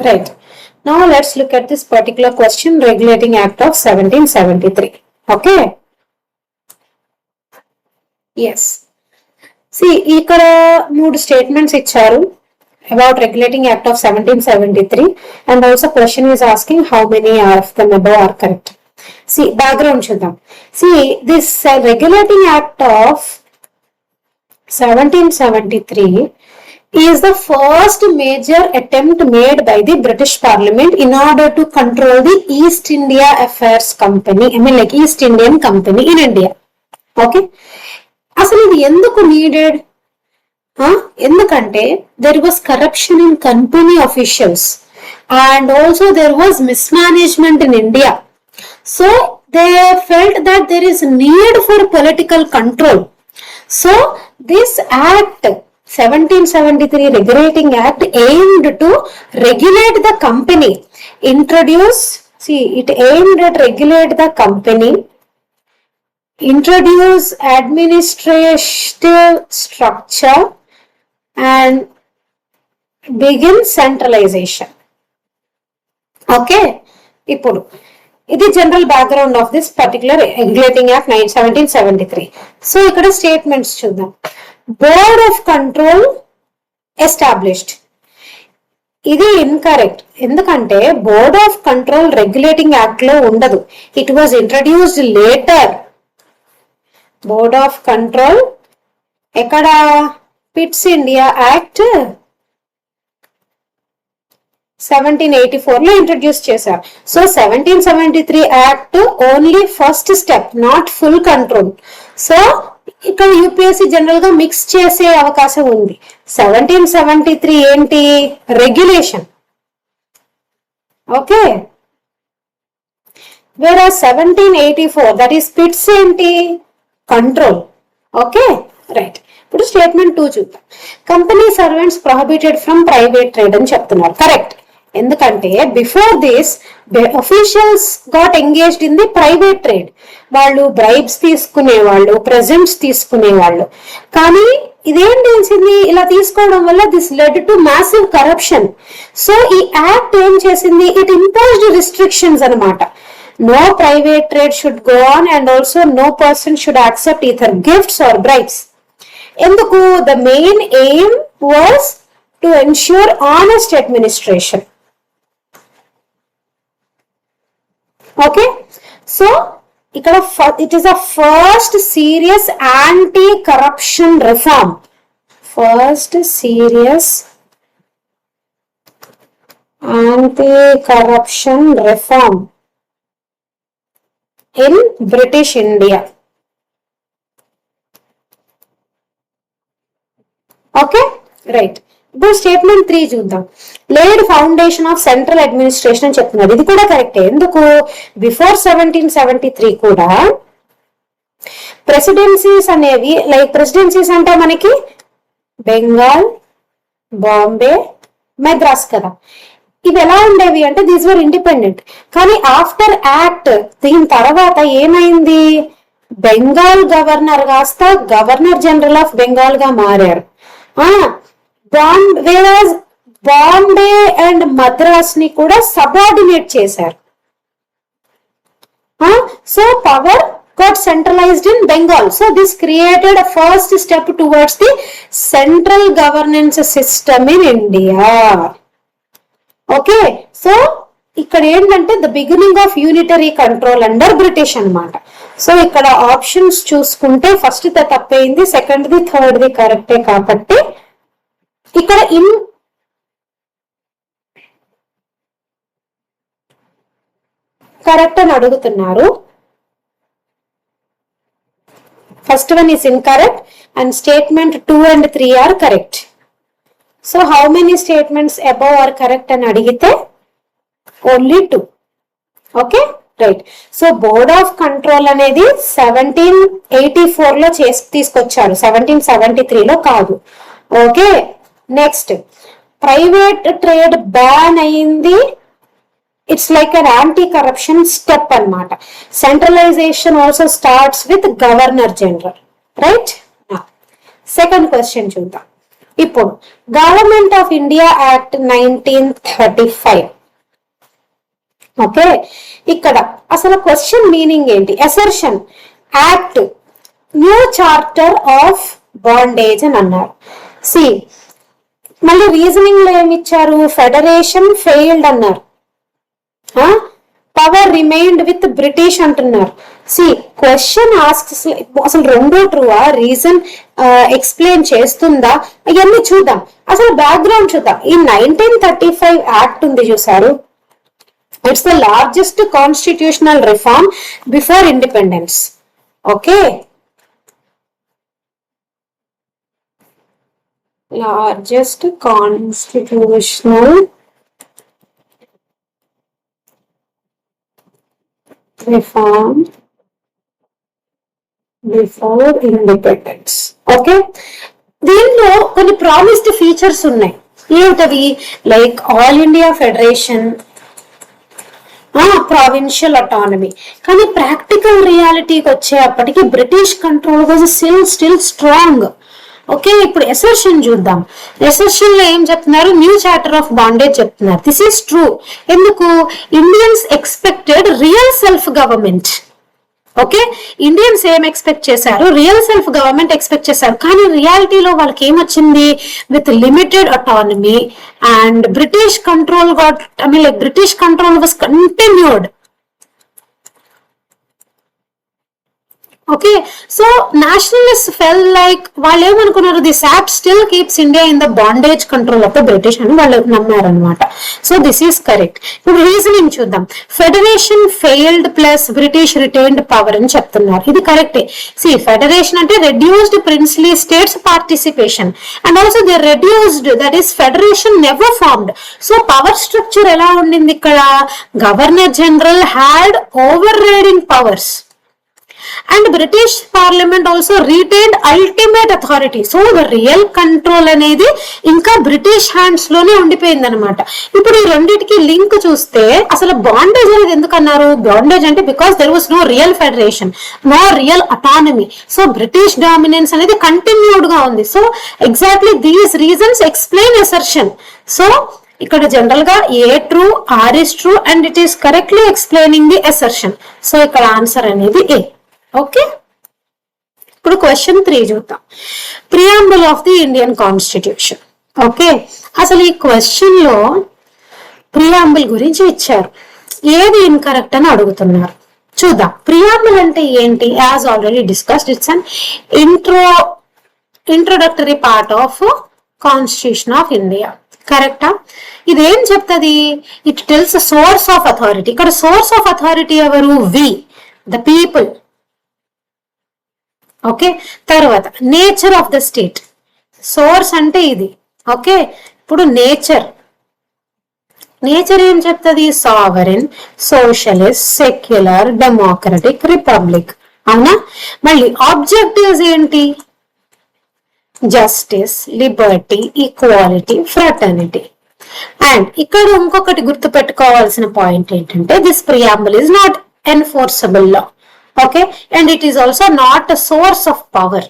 Right. Now let's look at this particular question, Regulating Act of 1773. Okay. Yes. See, ఇక్కడ 3 statements ఇచ్చారు about Regulating Act of 1773, and also question is asking how many of them above are correct. See, background చూద్దాం. See, this Regulating Act of 1773 is the first major attempt made by the British Parliament in order to control the East India Affairs Company, I mean like East Indian Company in India. Okay. అసలు ఇది ఎందుకు needed? ఎందుకంటే there was corruption in company officials and also there was mismanagement in India. So they felt that there is need for political control. So this act 1773 Regulating Act aimed to regulate the company, it aimed at regulate the company, introduce administrative structure and begin centralization. Okay, ఇప్పుడు ఇది general background of this particular regulating act 1773. So ఇక్కడ statements చూద్దాం. Board of control established, ఇది incorrect. ఎందుకంటే board of control regulating act లో ఉండదు. It was introduced later. Board of control ఎక్కడ? Pits India act 1784 లో ఇంట్రడ్యూస్ చేశారు. So 1773 act only first step, not full control. So ఇక్కడ UPSC general గా mix చేసే అవకాశం ఉంది. 1773 ఏంటి? రెగ్యులేషన్. ఓకే. వేరే 1784 దట్ ఈస్ పిట్స్ ఏంటి? కంట్రోల్. Okay, right. ఇప్పుడు స్టేట్మెంట్ 2 చూద్దాం. Company servants prohibited from private trade అని చెప్తున్నారు. కరెక్ట్. ఎందుకంటే before this officials got engaged in the private trade. వాళ్ళు బ్రైబ్స్ తీసుకునేవాళ్ళు, ప్రెజెంట్స్ తీసుకునేవాళ్ళు. కానీ ఇదేం తెలిసింది? ఇలా తీసుకోవడం వల్ల this led to massive corruption. So ఈ యాక్ట్ ఏం చేసింది? ఇట్ ఇంపోజ్డ్ రిస్ట్రిక్షన్స్ అనమాట. No private trade should go on and also no person should accept either gifts or bribes. Enduku? The main aim was to ensure honest administration. Okay, so ikkada it is a first serious anti-corruption reform. First serious anti-corruption reform in British India. Okay, right. ఇప్పుడు statement 3 చూద్దాం. Laid foundation of central administration అని చెప్తున్నారు. ఇది కూడా కరెక్టే. ఎందుకు? Before 1773 కూడా presidencies అనేవి, లైక్ ప్రెసిడెన్సీస్ అంటే మనకి బెంగాల్, బాంబే, మద్రాస్ కదా. ఇవి ఎలా ఉండేవి అంటే దీస్ వర్ ఇండిపెండెంట్. కానీ ఆఫ్టర్ యాక్ట్ దీని తర్వాత ఏమైంది? బెంగాల్ గవర్నర్ కాస్త గవర్నర్ జనరల్ ఆఫ్ బెంగాల్ గా మారారు. బాంబే అండ్ మద్రాస్ ని కూడా సబార్డినేట్ చేశారు. So power got centralized in Bengal. So this created a first step towards the central governance system in India. Okay. So ఇక్కడ ఏంటంటే the beginning of unitary control under British అనమాట. So ఇక్కడ options చూసుకుంటే first ది తప్పైంది, second ది, third ది కరెక్టే. కాబట్టి ఇక్కడ కరెక్ట్ అని అడుగుతున్నారు. First one is incorrect and statement 2 and 3 are correct. So how many statements above are correct అని అడిగితే only 2. Okay, right. So board of control అనేది 1784 లో తీసుకొచ్చారు, 1773 లో కాదు. Okay, next private trade ban అయింది. It's like an anti corruption step అన్నమాట. Centralisation also starts with governor general, right. Second question చూద్దాం. ఇప్పుడు government of India act 1935. Okay, ఇక్కడ అసలు క్వశ్చన్ మీనింగ్ ఏంటి? Assertion, act, new charter of bondage అని అన్నారు. See మళ్ళీ రీజనింగ్ లో ఏమిచ్చారు? ఫెడరేషన్ ఫెయిల్డ్ అన్నారు, పవర్ రిమైన్డ్ విత్ బ్రిటిష్ అంటున్నారు. సి క్వశ్చన్ ఆస్క్స్ అసలు రెండో ట్రూవా, రీజన్ ఎక్స్ప్లెయిన్ చేస్తుందా, ఇవన్నీ చూద్దాం. అసలు బ్యాక్గ్రౌండ్ చూద్దాం. ఈ 1935 యాక్ట్ ఉంది చూసారు, it's the largest constitutional reform before independence. Okay, largest constitutional reform before independence. Okay, దీనిలో కొన్ని ప్రామిస్డ్ ఫీచర్స్ ఉన్నాయి. ఏమిటవి? Like all India federation, provincial autonomy. కానీ ప్రాక్టికల్ రియాలిటీకి వచ్చేప్పటికి British control was still strong. Okay, ఇప్పుడు ఎసర్షన్ చూద్దాం. ఎసర్షన్ లో ఏం చెప్తున్నారు? న్యూ చార్టర్ ఆఫ్ బాండేజ్ చెప్తున్నారు. This is true. ఎందుకు? Indians expected real self government. Okay, Indians ఏం ఎక్స్పెక్ట్ చేశారు? రియల్ సెల్ఫ్ గవర్నమెంట్ ఎక్స్పెక్ట్ చేశారు. కానీ రియాలిటీలో వాళ్ళకి ఏమొచ్చింది? With limited autonomy and British control British control was continued. Okay, so nationalist felt like వాళ్ళు ఏమనుకున్నారు? This act still keeps India in the bondage control of the British అని వాళ్ళు నమ్మారనమాట. So this is correct. ఇప్పుడు reasoning చూద్దాం. Federation failed plus British retained power అని చెప్తున్నారు. ఇది కరెక్టే. సి ఫెడరేషన్ అంటే reduced princely states participation and also they reduced, that is federation never formed. So power structure ఎలా ఉండింది ఇక్కడ? Governor general had over riding powers and British Parliament also retained ultimate authority. So the real control అనేది ఇంకా British hands లోనే ఉండిపోయింది అనమాట. ఇప్పుడు ఈ రెండింటికి లింక్ చూస్తే అసలు బాండేజ్ అనేది ఎందుకు అన్నారు? బాండేజ్ అంటే because there was no real federation, no real autonomy. So British dominance అనేది కంటిన్యూడ్ గా ఉంది. So exactly these reasons explain assertion. So ఇక్కడ జనరల్ గా A true, R is true and it is correctly explaining the assertion. So ఇక్కడ answer అనేది A. Okay, ఇప్పుడు question 3 చూద్దాం. Preamble of the Indian constitution. Okay, అసలు ఈ question లో preamble గురించి ఇచ్చారు, ఏది ఇన్కరెక్ట్ అని అడుగుతున్నారు. చూద్దాం. ప్రియాంబుల్ అంటే ఏంటి? As already discussed, it's an introductory part of constitution of India. కరెక్టా? ఇదేం చెప్తుంది? It tells source of authority. ఇక్కడ సోర్స్ ఆఫ్ అథారిటీ ఎవరు? వి, ద పీపుల్. ఓకే, తర్వాత nature of the state. Source అంటే ఇది. ఓకే, ఇప్పుడు నేచర్ ఏం చెప్తుంది? Sovereign, socialist, secular, democratic, republic. అవునా? మళ్ళీ ఆబ్జెక్టివ్స్ ఏంటి? Justice, Liberty, equality, fraternity. And ఇక్కడ ఇంకొకటి గుర్తు పెట్టుకోవాల్సిన పాయింట్ ఏంటంటే this preamble is not enforceable law. Okay, and it is also not a source of power.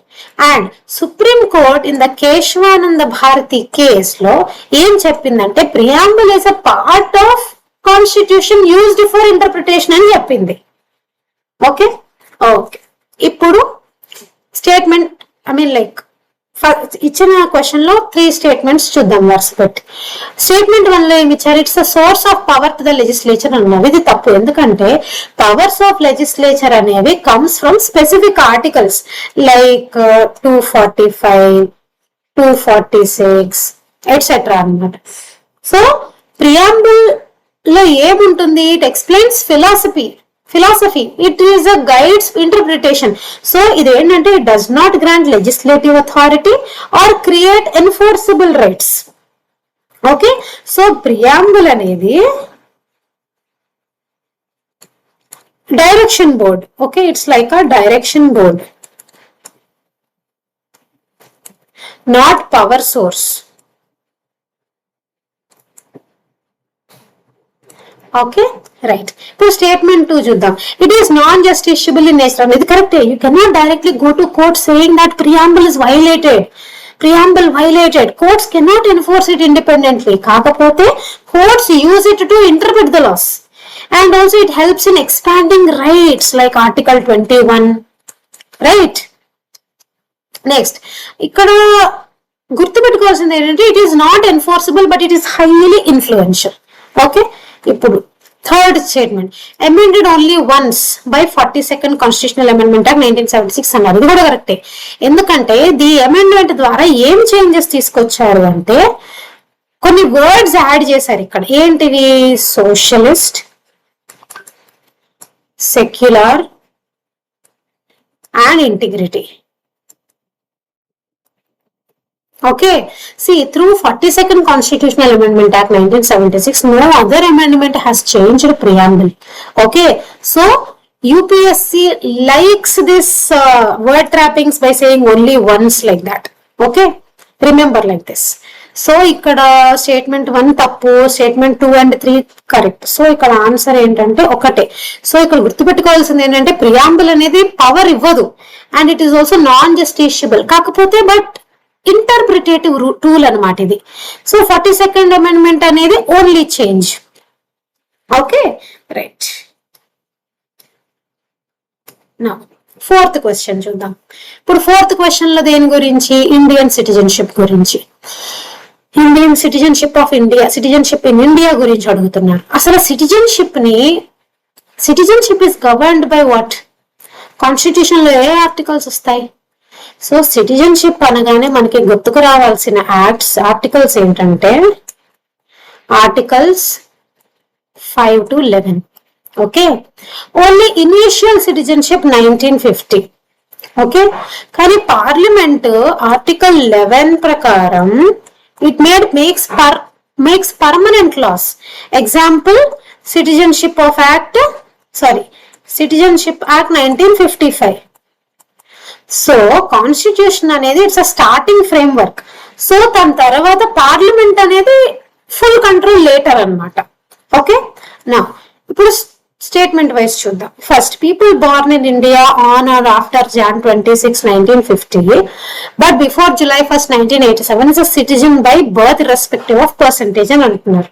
And Supreme Court in the Keshwananda Bharati case lo em cheppindante preamble is a part of constitution used for interpretation ani cheppindi. Okay, ఇప్పుడు statement ఇచ్చిన question లో 3 statements చూద్దాం వరుస పెట్టి. Statement 1 లో ఏమి ఇచ్చారు? It's the source of power to the legislature అన్నారు. ఇది తప్పు. ఎందుకంటే పవర్స్ ఆఫ్ లెజిస్లేచర్ అనేవి comes from specific articles like 245, 246 etcetera అన్నమాట. సో ప్రియాంబుల్ లో ఏముంటుంది? It explains philosophy. It is a guides interpretation. So ఇది ఏంటంటే it does not grant legislative authority or create enforceable rights. Okay, so preamble అనేది direction board. Okay, it's like a direction board, not power source. Okay, right. ఇప్పుడు statement 2 చూద్దాం. It is non justiciable in nature. ఇది కరెక్టే. You cannot directly go to court saying that preamble is violated. Preamble violated, courts cannot enforce it independently. కాకపోతే courts use it to interpret the laws. And also it helps in expanding rights like article 21, right. Next ఇక్కడ గుర్తుపెట్టుకోవాల్సింది ఏంటంటే it is not enforceable but it is highly influential. Okay, ఇప్పుడు third statement, amended only once by 42nd constitutional amendment act 1976 అన్నారు. ఇది కూడా కరెక్టే. ఎందుకంటే the amendment ద్వారా ఏం చేంజెస్ తీసుకొచ్చారు అంటే కొన్ని వర్డ్స్ యాడ్ చేశారు ఇక్కడ. ఏంటివి? Socialist, secular and integrity. Okay, see, through 42nd Constitutional Amendment Act 1976, no other amendment has changed preamble. Okay, so UPSC likes this word trappings by saying only once like that. Okay, remember like this. So ikkada statement 1 tappu, statement 2 and 3 correct. So ikkada answer ఏంటంటే ఒకటే. So ఇక్కడ గుర్తుపెట్టుకోవాల్సింది ఏంటంటే preamble అనేది power ఇవ్వదు and it is also non justiciable. కాకపోతే but ఇంటర్ప్రిటేటివ్ tool అనమాట ఇది. సో 42nd అమెండ్మెంట్ అనేది ఓన్లీ చేంజ్. Okay, right. నా ఫోర్త్ క్వశ్చన్ చూద్దాం. ఇప్పుడు ఫోర్త్ క్వశ్చన్ లో దేని గురించి? ఇండియన్ సిటిజన్షిప్ గురించి. Indian citizenship of India, citizenship in India గురించి అడుగుతున్నారు. అసలు citizenship is governed by what? Constitution లో ఏ ఆర్టికల్స్ వస్తాయి? సో సిటిజన్షిప్ అనగానే మనకి గుర్తుకు రావాల్సిన ఆర్టికల్స్ ఏంటంటే articles 5 to 11. Okay, only initial citizenship 1950. Okay, కానీ పార్లమెంట్ ఆర్టికల్ 11 ప్రకారం it makes permanent laws. Example citizenship act 1955. So constitution అనేది it's a starting framework. So దాని తర్వాత పార్లమెంట్ అనేది ఫుల్ కంట్రోల్ లేటర్ అనమాట. ఓకే, నా ఇప్పుడు స్టేట్మెంట్ వైజ్ చూద్దాం. First, people born in India on or after Jan 26, 1950 but before July 1, 1987 is a citizen by birth respective of percentage అని అంటున్నారు.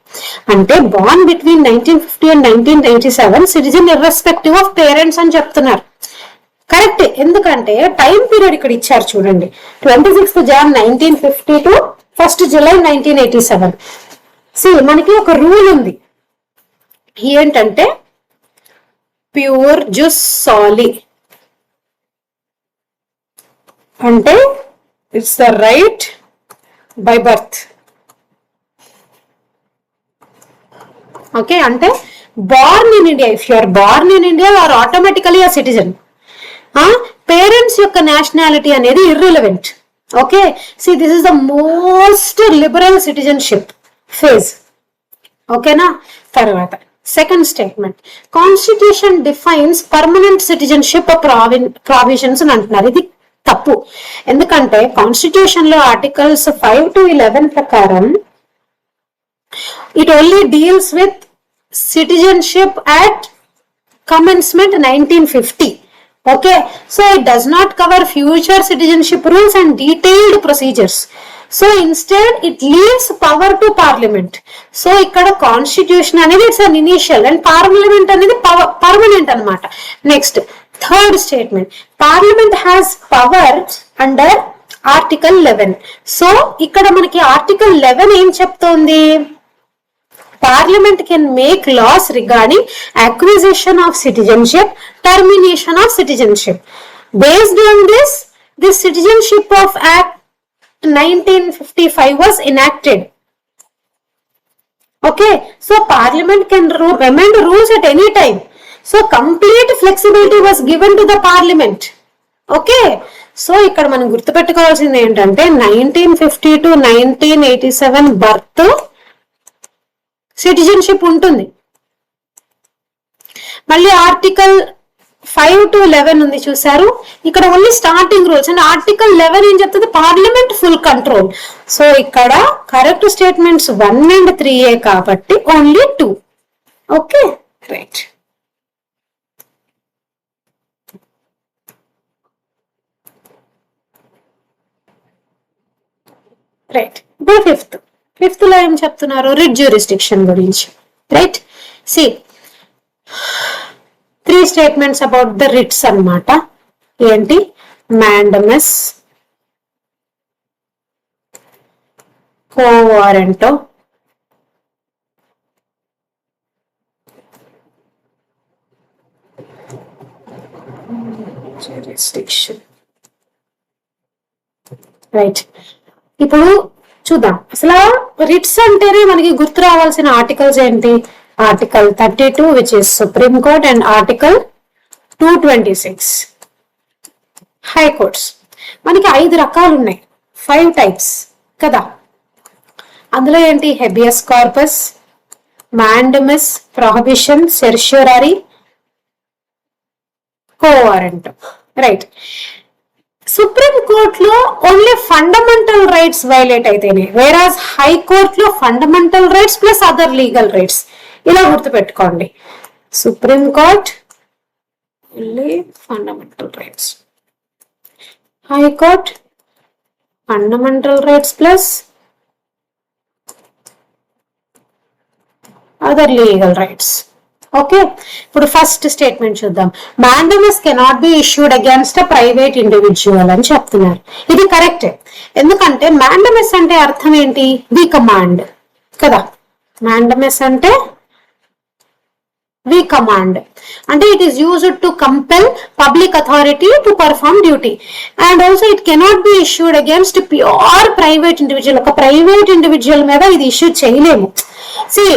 అంటే born between 1950 and 1987 citizen irrespective of parents అని చెప్తున్నారు. Correct, ఎందుకంటే time period ఇక్కడ ఇచ్చారు చూడండి. 26th Jan 1950 to 1st July 1987. మనకి ఒక రూల్ ఉంది ఏంటంటే ప్యూర్ జుస్ సాలి అంటే it's the right by birth. Okay, అంటే born in India, if you are born in India you are automatically a citizen. Parents యొక్క నేషనాలిటీ అనేది irrelevant. Okay, this is the most liberal citizenship phase. ఓకేనా? తర్వాత second statement, constitution defines permanent citizenship provisions అని అంటున్నారు. ఇది తప్పు. ఎందుకంటే constitution లో ఆర్టికల్స్ 5 to 11 ప్రకారం it only deals with citizenship at commencement 1950. Okay, so it does not cover future citizenship rules and detailed procedures. So instead it leaves power to parliament. So ikkada constitution anedi it's an initial and parliament anedi permanent anamata. Next, third statement, parliament has power under article 11. So ikkada manaki article 11 em cheptundi? Parliament can make laws regarding acquisition of citizenship, termination of citizenship. Based on this Citizenship of Act 1955 was enacted. Okay, so Parliament can amend rules at any time. So complete flexibility was given to the Parliament. Okay, so ఇక్కడ మనం గుర్తుపెట్టుకోవాల్సింది ఏంటంటే 1950 to 1987 birth citizenship ఉంటుంది. మళ్ళీ article 5 to 11 ఉంది చూసారు, ఇక్కడ only starting rules. And article 11 ఏం చెప్తుంది? Parliament full control. సో ఇక్కడ కరెక్ట్ స్టేట్మెంట్స్ 1 and 3 కాబట్టి ఓన్లీ 2. Okay, right. రైట్. ఇప్పుడు ఫిఫ్త్ లో ఏం చెప్తున్నారు? రిట్ జ్యూరిస్డిక్షన్ గురించి. Right. See 3 statements about the writs అన్నమాట. ఏంటి? Mandamus, quo warranto, jurisdiction. Right. ఇప్పుడు చూద్దాం అసలు రిట్స్ అంటేనే మనకి గుర్తు రావాల్సిన ఆర్టికల్స్ ఏంటి? Article 32 which is supreme court and article 226 high courts. మనకి 5 రకాలు ఉన్నాయి, 5 టైప్స్ కదా. అందులో ఏంటి? హెబియస్ కార్పస్, మాండమస్, ప్రొహిబిషన్, సెర్ష్యూరరీ, కో వారెంట్. రైట్. సుప్రీం కోర్టులో ఓన్లీ ఫండమెంటల్ రైట్స్ వైలేట్ అయితేనే, వేరాజ్ హై కోర్టులో fundamental rights plus other legal rights. ఇలా గుర్తుపెట్టుకోండి. Supreme court only fundamental rights, high court fundamental rights plus other legal rights. Okay. ఇప్పుడు first statement చూద్దాం. Mandamus cannot be issued against a private individual అని చెప్తున్నారు. ఇది కరెక్టే. ఎందుకంటే మాండమస్ అంటే అర్థం ఏంటి? వి కమాండ్ కదా. మాండమస్ అంటే వి కమాండ్ అంటే it is used to compel public authority to perform duty. And also it cannot be issued against pure private individual. ఒక ప్రైవేట్ ఇండివిజువల్ మీద ఇది ఇష్యూ చేయలేము. See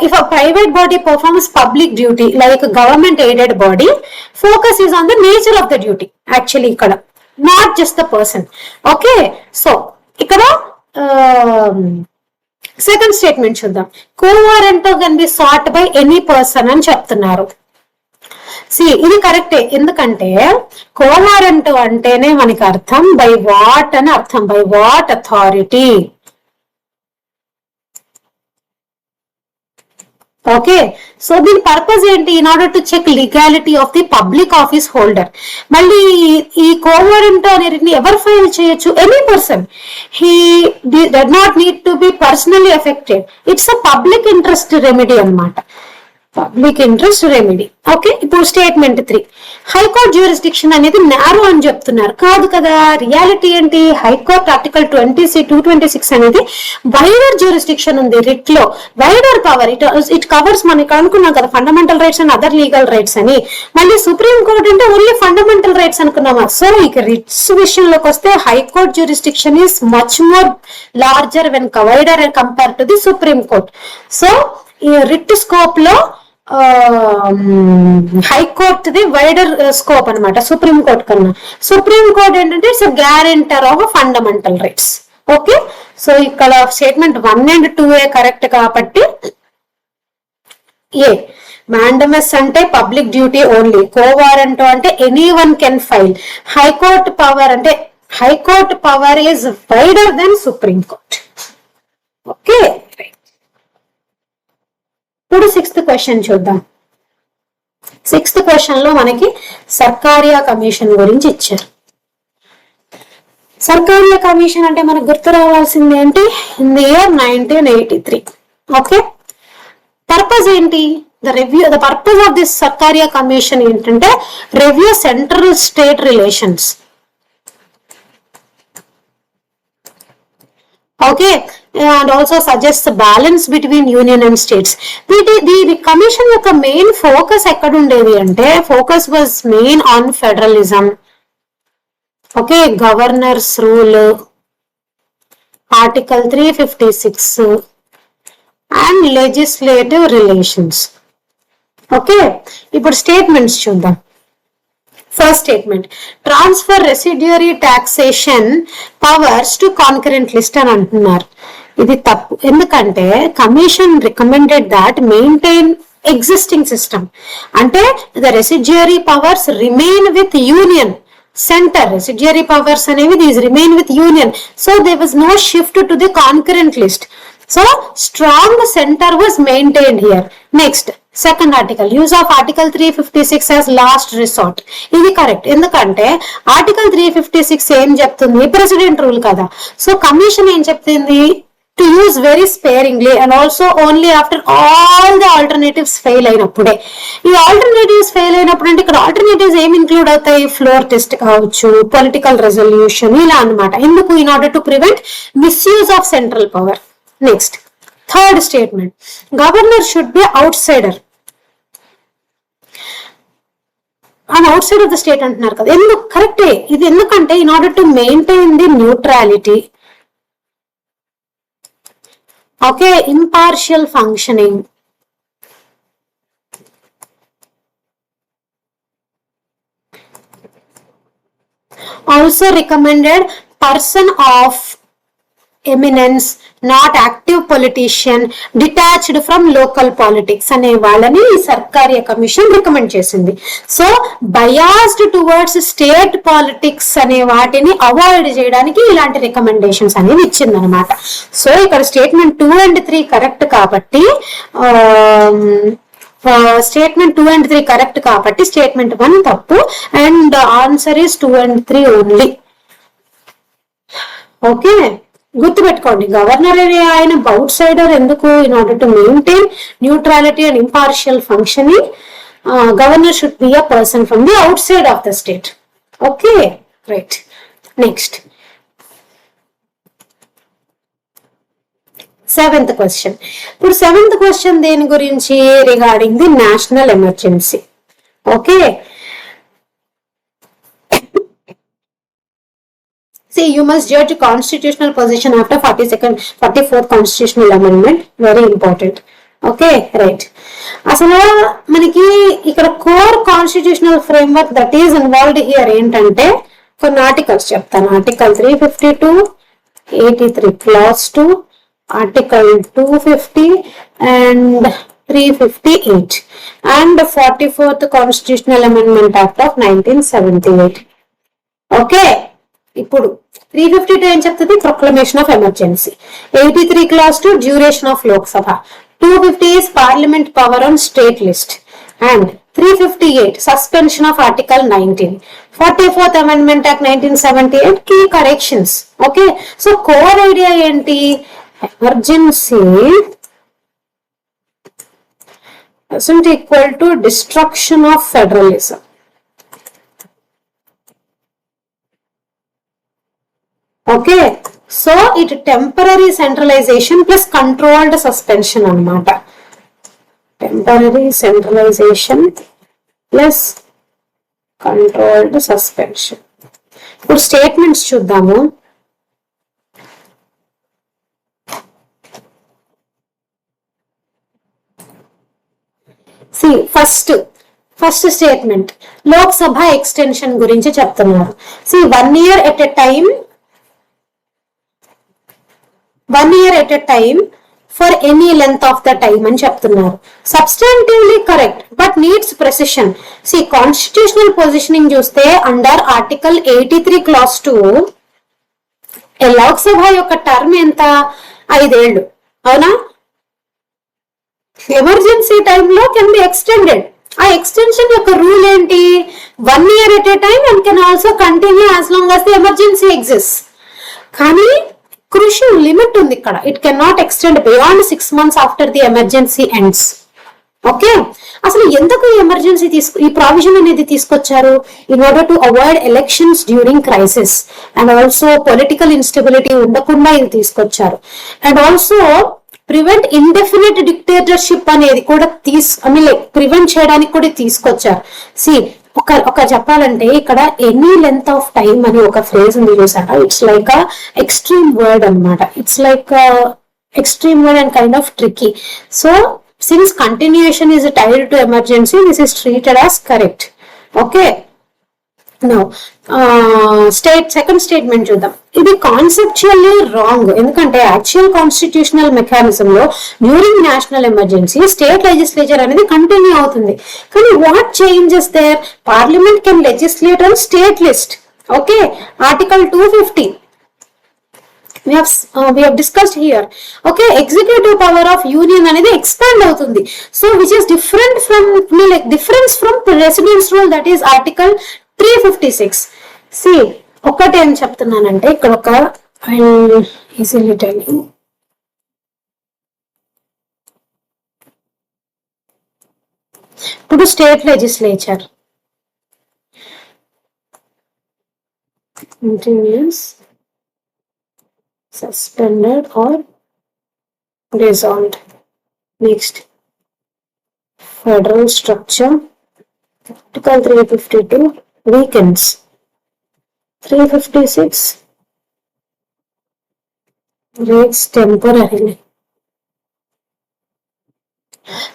if a private body performs public duty like a government aided body, focus is on the nature of the duty actually ikkada, not just the person. Okay, so ikkada second statement chuddam. Quo warranto can be sought by any person అని చెప్తున్నారు. See, ఇది కరెక్టే. ఎందుకంటే quo warranto అంటేనే మనకి అర్థం by what అని అర్థం, by what authority. Okay. So దీని పర్పస్ ఏంటి? In order to check legality of the public office holder. మళ్ళీ ఈ కో వారెంట్ అనేది ఎవరు ఫైల్ చేయొచ్చు? Any person. He did not need to be personally affected. It's a public interest remedy అన్నమాట. Public interest remedy. Okay. ఇప్పుడు statement 3, high court jurisdiction అనేది narrow అని చెప్తున్నారు. కాదు కదా. రియాలిటీ ఏంటి? హైకోర్టు ఆర్టికల్ 226 అనేది వైడర్ జ్యూరిస్డిక్షన్ ఉంది రిట్ లో. Wider power. ఇట్ కవర్స్, మనం ఇక్కడ అనుకున్నాం కదా fundamental rights and other legal rights అని. మళ్ళీ సుప్రీం కోర్ట్ అంటే ఓన్లీ ఫండమెంటల్ రైట్స్ అనుకున్నామా. సో ఇక రిట్స్ విషయంలోకి వస్తే high court jurisdiction is much more larger when wider compare to the supreme court. So ఈ రిట్ స్కోప్ లో హైకోర్టుది వైడర్ స్కోప్ అనమాట supreme court కన్నా. సుప్రీం కోర్ట్ ఏంటంటే it's guarantor of fundamental rights. Okay. So ఇక్కడ statement 1 and 2 correct కాబట్టి A mandamus అంటే public duty only, quo warranto అంటే anyone can file, high court power అంటే high court power is wider than supreme court. Okay. ఇప్పుడు 6th question చూద్దాం. 6th question లో మనకి Sarkaria commission గురించి ఇచ్చారు. సర్కారియా కమిషన్ అంటే మనకు గుర్తు రావాల్సింది ఏంటి? In the year 1983. Okay. Purpose ఏంటి? The purpose of this Sarkaria commission ఏంటంటే review central state relations. Okay, and also suggests the balance between union and states. The commission యొక్క మెయిన్ ఫోకస్ ఎక్కడ ఉండేది అంటే focus was main on federalism. Okay. Governors rule, article 356 and legislative relations. Okay. ఇప్పుడు statements చూద్దాం. First statement, transfer residuary taxation powers to concurrent list అని అంటున్నారు. ఇది తప్పు. ఎందుకంటే commission recommended that maintain existing system. అంటే the residuary powers remain with union centre. Residuary powers అనేవి these remain with union. So there was no shift to the concurrent list. So strong center was maintained here. Next, second article, use of article 356 as last resort. ఇది correct, ఎందుకంటే ఆర్టికల్ 356 ఏం చెప్తుంది, president rule కదా. So commission ఏం చెప్తుంది, to use very sparingly and also only after all the alternatives fail అయినప్పుడే. ఈ ఆల్టర్నేటివ్స్ ఫెయిల్ అయినప్పుడు అంటే ఇక్కడ ఆల్టర్నేటివ్స్ ఏం ఇంక్లూడ్ అవుతాయి, ఫ్లోర్ టెస్ట్ కావచ్చు, పొలిటికల్ రెజల్యూషన్, ఇలా అనమాట. ఎందుకు, in order to prevent misuse of central power. Next third statement, governor should be out cider and out side of the state అంటున్నారు కదా. ఎందుకు, కరెక్టే ఇది, ఎందుకంటే in order to maintain the neutrality, okay, impartial functioning, also recommended person of eminence, not active politician, detached from local politics అనే వాళ్ళని Sarkaria commission recommend చేసింది. So biased towards state politics అనే వాటిని అవాయిడ్ చేయడానికి ఇలాంటి రికమెండేషన్స్ అనేవి ఇచ్చిందనమాట. సో ఇక్కడ statement 2 and 3 correct కాబట్టి, స్టేట్మెంట్ 2 and 3 కరెక్ట్ కాబట్టి స్టేట్మెంట్ 1 తప్పు, and answer is 2 and 3 only. Okay, గుర్తుపెట్టుకోండి, గవర్నర్ ఆయన అవుట్ సైడర్ ఎందుకు, in order to maintain neutrality and impartial functioning, governor should be a person from the out side of the state. Okay, right. Next seventh question. ఇప్పుడు seventh question దేని గురించి, regarding the national emergency. Okay, see, you must judge constitutional position after 44th constitutional amendment, very important. Okay, right. అసలు మనకి ఇక్కడ core constitutional framework that is involved here ఏంటంటే, కొన్ని articles చెప్తాను. Article 352, 83 clause 2, article 250 and 358 and 44th constitutional amendment act of 1978. Okay, ఇప్పుడు 352 ఏం చెప్తుంది, proclamation of emergency. 83 clause 2, duration of Lok Sabha. 250 is parliament power on state list, and 358 suspension of article 19. 44th amendment act 1978 key corrections. Okay, so core idea ఏంటి, emergency isn't equal to destruction of federalism. Okay, so it temporary centralization plus controlled suspension అన్నమాట. Temporary centralization plus controlled suspension. ఇప్పుడు statements చూద్దాము. See, first statement Lok Sabha extension గురించి చెప్తున్నారు. See, 1 year at a time, 1 year at a time for any length of the time అని చెప్తున్నారు. Substantively correct but needs precision. See, constitutional positioning చూస్తే under article 83 clause 2 Lok Sabha యొక్క term ఎంత, 5 ఏళ్ళు, అవునా? Emergency టైంలో కెన్ బి ఎక్స్టెండెడ్. ఆ extension యొక్క రూల్ ఏంటి, 1 year at a time and can also continue as long as the emergency exists. కానీ క్రూషియల్ లిమిట్ ఉంది ఇక్కడ, it can not extend beyond 6 months after the emergency ends. Okay, అసలు ఎందుకు emergency ఈ provision అనేది తీసుకొచ్చారు, in order to avoid elections during crisis and also political instability ఉండకుండా ఇది తీసుకొచ్చారు. And also prevent indefinite dictatorship అనేది కూడా ప్రివెంట్ చేయడానికి కూడా తీసుకొచ్చారు. సి, ఒక చెప్పాలంటే ఇక్కడ ఎనీ లెంత్ ఆఫ్ టైమ్ అని ఒక ఫ్రేజ్ ఉంది చూసారా, ఇట్స్ లైక్ ఎక్స్ట్రీమ్ వర్డ్ అనమాట. It's like extreme word and kind of tricky. So since continuation is tied to emergency, this is treated as correct. Okay, now second statement చూద్దాం. ఇది conceptually wrong, ఎందుకంటే actual constitutional mechanism లో during national emergency state legislature అనేది continue అవుతుంది. కానీ what changes there, parliament can legislate on state list. Okay, article 250 we have discussed here. Okay, executive power of union అనేది expand అవుతుంది. So which is different from like difference from president's rule, that is article 356. See, ఒకటి ఏం చెప్తున్నానంటే ఇక్కడ ఒక easily tell you. ఇప్పుడు state legislature continues, suspended or dissolved. Next, federal structure, article 352 weakens, 356 breaks temporarily.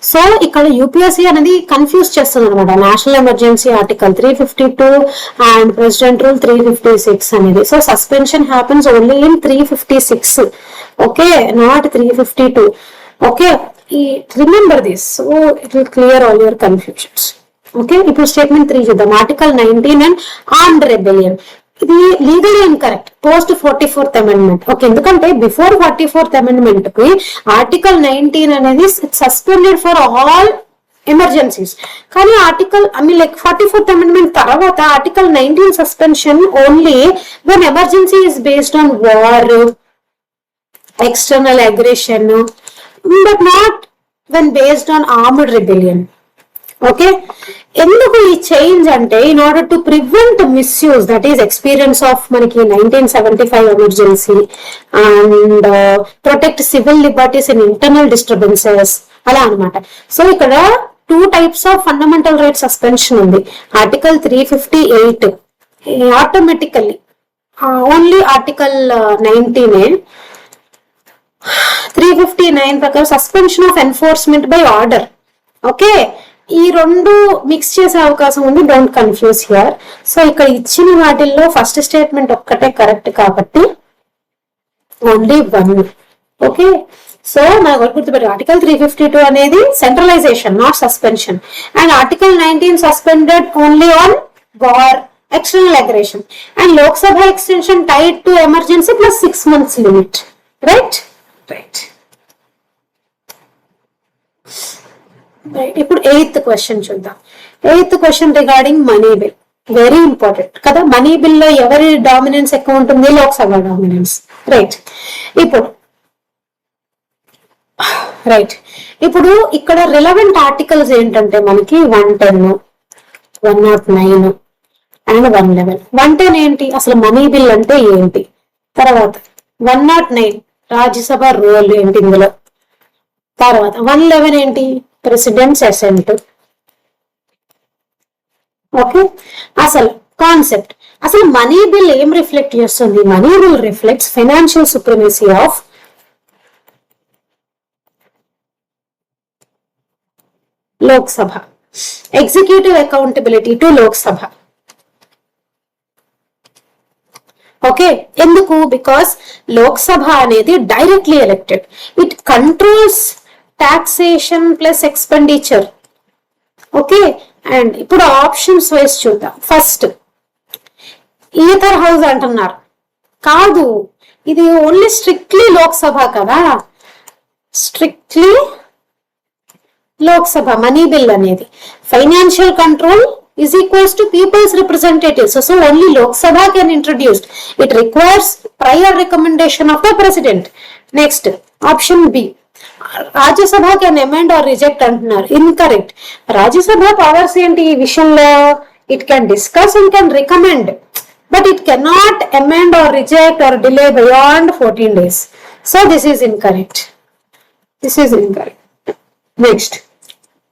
So ఇక్కడ UPSC అనేది confuse చేస్తుంది అనమాట. National emergency article 352 and president rule 356 అనేది. So suspension happens only in 356, okay, not 352. Okay, remember this, so it will clear all your confusions. Okay, ఇప్పుడు statement 3 చూద్దాం. Article 19 and armed rebellion, ఇది legal incorrect post 44th amendment. Okay, ఎందుకంటే before 44th amendment కి article 19 అనేది suspended for all emergencies. కానీ article like 44th amendment తర్వాత article 19 suspension only when emergency is based on war, external aggression, but not when based on armed rebellion. Okay, ఎందుకు ఈ change అంటే in order to prevent misuse, that is experience of మనకి 1975 emergency and protect civil liberties in internal disturbances, అలా అనమాట. So ఇక్కడ 2 types of fundamental right suspension ఉంది. Article 358 automatically only article 19, 359 ప్రకారం suspension of enforcement by order. Okay, ఈ రెండు mix చేసే అవకాశం ఉంది, డోంట్ కన్ఫ్యూజ్ హియర్. సో ఇక్కడ ఇచ్చిన వాటిల్లో ఫస్ట్ స్టేట్మెంట్ ఒక్కటే కరెక్ట్ కాబట్టి ఓన్లీ 1. ఓకే, సో నాకు గుర్తుపెట్టు, ఆర్టికల్ 352 అనేది centralisation, not suspension, and article 19 suspended only on war, external aggression, and Lok Sabha extension Tide to emergency plus 6 months limit. Right. ఇప్పుడు 8th question చూద్దాం. 8th question regarding money bill, very important కదా. Money bill లో ఎవరి dominance ఎక్కువ ఉంటుంది? Lok Sabha dominance. Right, ఇప్పుడు ఇక్కడ relevant articles ఏంటంటే మనకి 110, 109 అండ్ 111. 110 ఏంటి, అసలు మనీ బిల్ అంటే ఏంటి? తర్వాత 109 రాజ్యసభ రోల్ ఏంటి ఇందులో? తర్వాత 111 ఏంటి, ప్రెసిడెంట్స్ అసెంట్. ఓకే, అసలు కాన్సెప్ట్, అసలు మనీ బిల్ ఏం రిఫ్లెక్ట్ చేస్తుంది? Money bill reflects financial supremacy of Lok Sabha, executive accountability to Lok Sabha. Okay, ఎందుకు? బికాస్ లోక్సభ అనేది directly elected, it controls taxation plus expenditure. Okay, and ఇప్పుడు ఆప్షన్స్ వైస్ చూద్దాం. ఫస్ట్ ఈథర్ హౌస్ అంటున్నారు, కాదు, ఇది ఓన్లీ స్ట్రిక్ట్లీ లోక్సభ కదా, స్ట్రిక్ట్లీ లోక్సభ. మనీ బిల్ అనేది financial control is equals to people's representatives. So only Lok Sabha can introduce. It requires prior recommendation of the president. Next, option B. Rajya Sabha can amend or reject antunar. Incorrect. Rajya Sabha powers enti ee vishayamlo it can discuss and can recommend, but it cannot amend or reject or delay beyond 14 days. So this is incorrect. Next,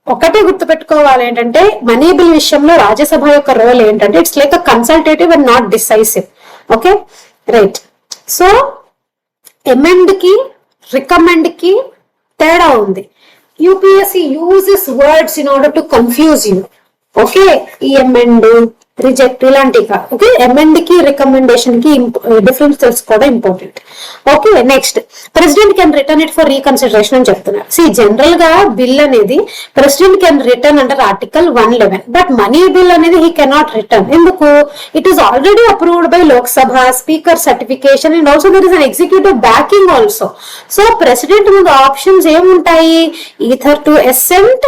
ఒకటే గుర్తుపెట్టుకోవాలి ఏంటంటే money bill విషయంలో రాజ్యసభ యొక్క role ఏంటంటే it's like a consultative and not decisive. Okay, right. So amend కి recommend కి తేడా ఉంది. UPSC uses words in order to confuse you. Okay, ఈ ఎమెండ్, రిజెక్ట్ ఇలాంటివి. ఓకే, అమెండ్ కి రికమెండేషన్ కి డిఫరెన్స్ తెలుసుకోవడం important. Okay, next president can return it for reconsideration అని చెప్తున్నారు. జనరల్ గా బిల్ అనేది president can return under article 111, but money bill అనేది హీ కెనాట్ రిటర్న్. ఎందుకు? It is already approved by Lok Sabha, speaker certification, and also there is an executive backing also. So president ముందు options ఏముంటాయి? Either to assent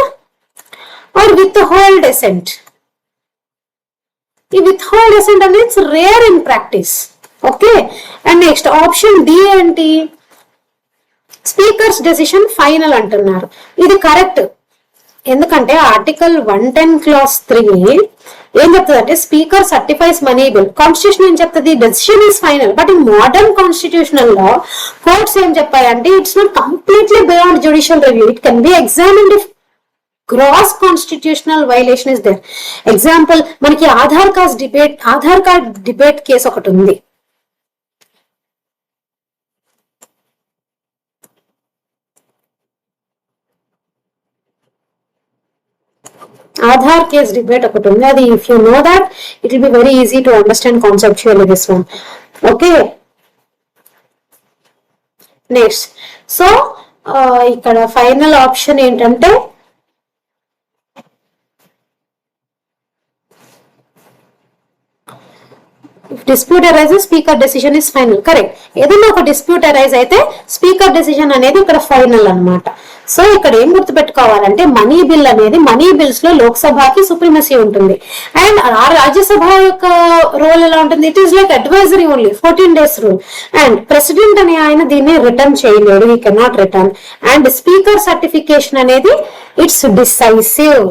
or withhold assent. ఈ withhold assent అనేది it's rare in practice. Okay, and next option D ఏంటి? Speaker's decision final అంటున్నారు. ఇది correct. ఎందుకంటే article 110 class 3 ఏం చెప్తుంది అంటే speaker certifies money bill. Constitution ఏం చెప్తుంది? Decision is final. But in modern constitutional law courts ఏం చెప్పాయంటే it's not completely beyond judicial review. It can be examined if gross constitutional violation is there. Example మనకి Aadhaar card debate case ఒకటి ఉంది. Aadhaar case debate ఒకటి ఉంది. అది if you know that it will be very easy to understand conceptually this one. Okay, next so ఇక్కడ final option ఏంటంటే dispute arise speaker decision is final. Correct. ఏదైనా ఒక dispute arise అయితే స్పీకర్ డెసిషన్ అనేది ఇక్కడ ఫైనల్ అన్నమాట. So ఇక్కడ ఏం గుర్తుపెట్టుకోవాలంటే మనీ బిల్ అనేది మనీ బిల్స్ లో లోక్సభకి సుప్రీమసీ ఉంటుంది, అండ్ రాజ్యసభ యొక్క రోల్ ఎలా ఉంటుంది? It is like advisory only, 14 days rule. And president అనే ఆయన దీన్ని రిటర్న్ చేయలేడు, he cannot return. And speaker certification అనేది ఇట్స్ డిసైసివ్.